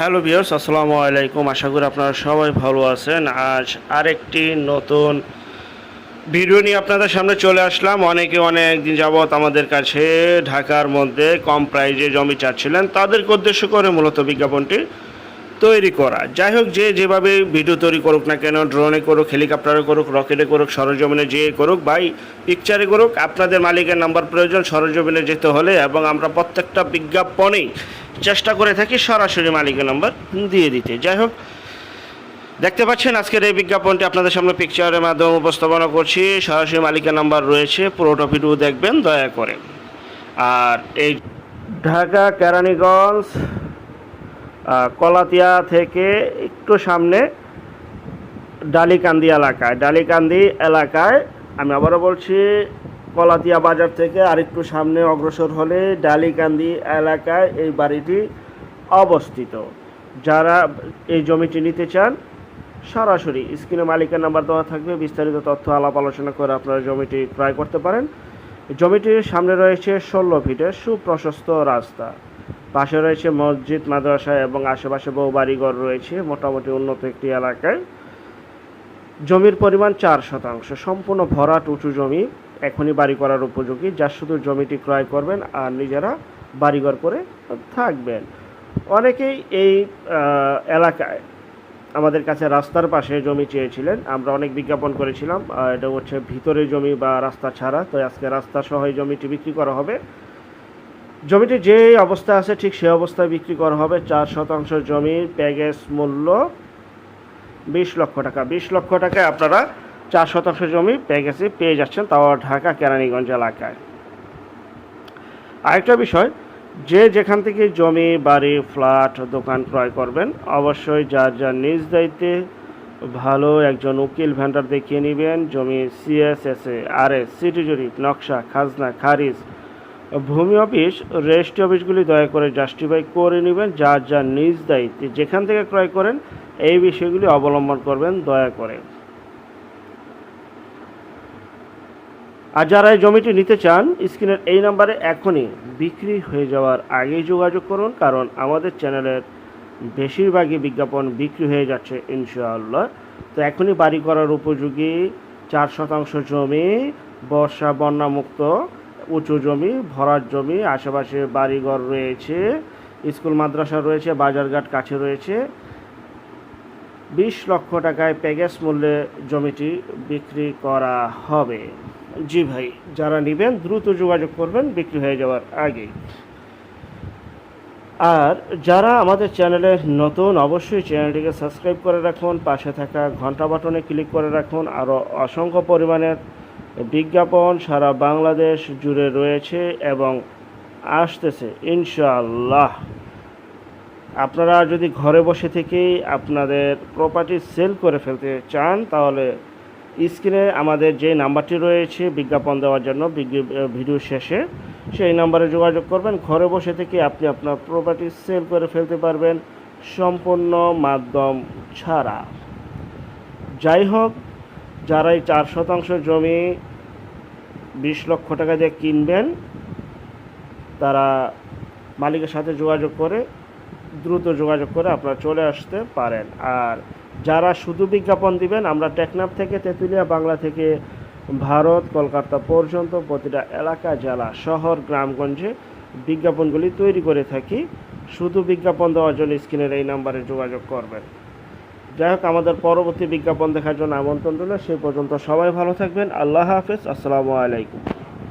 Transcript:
Hello viewers, আসসালামু আলাইকুম। আশা করি আপনারা সবাই ভালো আছেন। আজ আরেকটি নতুন ভিডিও নিয়ে আপনাদের সামনে চলে আসলাম। অনেকে অনেক দিন যাবৎ আমাদের কাছে ঢাকার মধ্যে কম প্রাইজে জমি চাচ্ছিলেন, তাদেরকে উদ্দেশ্য করে মূলত বিজ্ঞাপনটি তৈরি করা। যাই হোক, যে যেভাবে ভিডিও তৈরি করুক না কেন, ড্রোনে করুক, হেলিকপ্টারে করুক, রকেটে করুক, সরজমিনে যে করুক, বাই পিকচারে করুক, আপনাদের মালিকের নাম্বার প্রয়োজন সরজমিনে যেতে হলে, এবং আমরা প্রত্যেকটা বিজ্ঞাপনেই চেষ্টা করে থাকি সরাসরি মালিকের নাম্বার দিয়ে দিতে। যাই হোক, দেখতে পাচ্ছেন আজকের এই বিজ্ঞাপনটি আপনাদের সামনে পিকচারের মাধ্যমে উপস্থাপনা করছি। সরাসরি মালিকের নাম্বার রয়েছে, পুরোটা ভিডিও দেখবেন দয়া করে। আর এই ঢাকা কেরানীগঞ্জ কলাতিয়া থেকে একটু সামনে ডালিকান্দি এলাকায় আমি আবারও বলছি, কলাতিয়া বাজার থেকে আরেকটু সামনে অগ্রসর হলে ডালিকান্দি এলাকায় এই বাড়িটি অবস্থিত। যারা এই জমিটি নিতে চান সরাসরি স্ক্রিনে মালিকের নাম্বার দেওয়া থাকবে, বিস্তারিত তথ্য আলাপ আলোচনা করে আপনারা জমিটি ক্রয় করতে পারেন। জমিটির সামনে রয়েছে 16 ফিটের সুপ্রশস্ত রাস্তা, পাশে রয়েছে মসজিদ, মাদ্রাসা এবং আশেপাশে বহু বাড়িঘর রয়েছে। মোটামুটি উন্নত একটি এলাকায়। জমির পরিমাণ 4%, সম্পূর্ণ ভরাট উঁচু জমি, এখনই বাড়ি করার উপযোগী। যা শুধু জমিটি ক্রয় করবেন আর নিজেরা বাড়িঘর করে থাকবেন। অনেকেই এই এলাকায় আমাদের কাছে রাস্তার পাশে জমি চেয়েছিলেন, আমরা অনেক বিজ্ঞাপন করেছিলাম। এটা হচ্ছে ভিতরে জমি বা রাস্তা ছাড়া, তো আজকে রাস্তা সহ এই জমিটি বিক্রি করা হবে। জমিটি যে অবস্থা আছে ঠিক সেই অবস্থায় বিক্রি করা হবে। 4% জমির প্যাকেজ মূল্য 20 লক্ষ টাকা। 20 লক্ষ টাকায় আপনারা 4% জমি প্যাকেজে পেয়ে যাচ্ছেন, তাও ঢাকা কেরানীগঞ্জ এলাকায়। আরেকটা বিষয়, যে যেখান থেকে জমি, বাড়ি, ফ্ল্যাট, দোকান ক্রয় করবেন অবশ্যই যার নিজ দায়িত্বে ভালো একজন উকিল ভেন্ডার দেখিয়ে নেবেন। জমি CSSA, RS, সিটি জরিপ, নকশা, খাজনা, খারিজ, ভূমি অফিস, রেজিস্ট্রি অফিসগুলি দয়া করে জাস্টিফাই করে নেবেন। যার নিজ দায়িত্বে যেখান থেকে ক্রয় করেন এই বিষয়গুলি অবলম্বন করবেন দয়া করে। আর যারা এই জমিটি নিতে চান স্ক্রিনের এই নাম্বারে এখনই বিক্রি হয়ে যাওয়ার আগেই যোগাযোগ করুন, কারণ আমাদের চ্যানেলের বেশিরভাগই বিজ্ঞাপন বিক্রি হয়ে যাচ্ছে ইনশাআল্লাহ। তো এখনই বাড়ি করার উপযোগী 4% জমি, বর্ষা বন্যামুক্ত উঁচু জমি, ভরাট জমি, আশেপাশে বাড়িঘর রয়েছে, স্কুল মাদ্রাসা রয়েছে, বাজারঘাট কাছে রয়েছে। 20 লক্ষ টাকায় প্যাকেজ মূল্যে জমিটি বিক্রি করা হবে। জি ভাই, যারা নেবেন দ্রুত যোগাযোগ করবেন বিক্রি হয়ে যাওয়ার আগে। আর যারা আমাদের চ্যানেলে নতুন অবশ্যই চ্যানেলটিকে সাবস্ক্রাইব করে রাখুন, পাশে থাকা ঘন্টা বাটনে ক্লিক করে রাখুন। আরও অসংখ্য পরিমাণের বিজ্ঞাপন সারা বাংলাদেশ জুড়ে রয়েছে এবং আসতেছে ইনশাআল্লাহ। আপনারা যদি ঘরে বসে থেকেই আপনাদের প্রপার্টি সেল করে ফেলতে চান তাহলে স্ক্রিনে আমাদের যে নাম্বারটি রয়েছে বিজ্ঞাপন দেওয়ার জন্য ভিডিও শেষে, সেই নাম্বারে যোগাযোগ করবেন। ঘরে বসে থেকে আপনি আপনার প্রপার্টি সেল করে ফেলতে পারবেন সম্পূর্ণ মাধ্যম ছাড়া। যাই হোক, যারা এই 4% জমি 20 লক্ষ টাকা দিয়ে কিনবেন তারা মালিকের সাথে দ্রুত যোগাযোগ করে আপনারা চলে আসতে পারেন। আর যারা শুধু বিজ্ঞাপন দিবেন, আমরা টেকনাফ থেকে তেঁতুলিয়া বাংলা থেকে ভারত, কলকাতা পর্যন্ত প্রতিটা এলাকা, জেলা, শহর, গ্রামগঞ্জে বিজ্ঞাপনগুলি তৈরি করে থাকি। শুধু বিজ্ঞাপন দেওয়ার জন্য স্ক্রিনের এই নাম্বারে যোগাযোগ করবেন। যাই হোক, আমাদের পরবর্তী বিজ্ঞাপন দেখার জন্য আমন্ত্রণ রইল। সেই পর্যন্ত সবাই ভালো থাকবেন। আল্লাহ হাফেজ। আসসালামু আলাইকুম।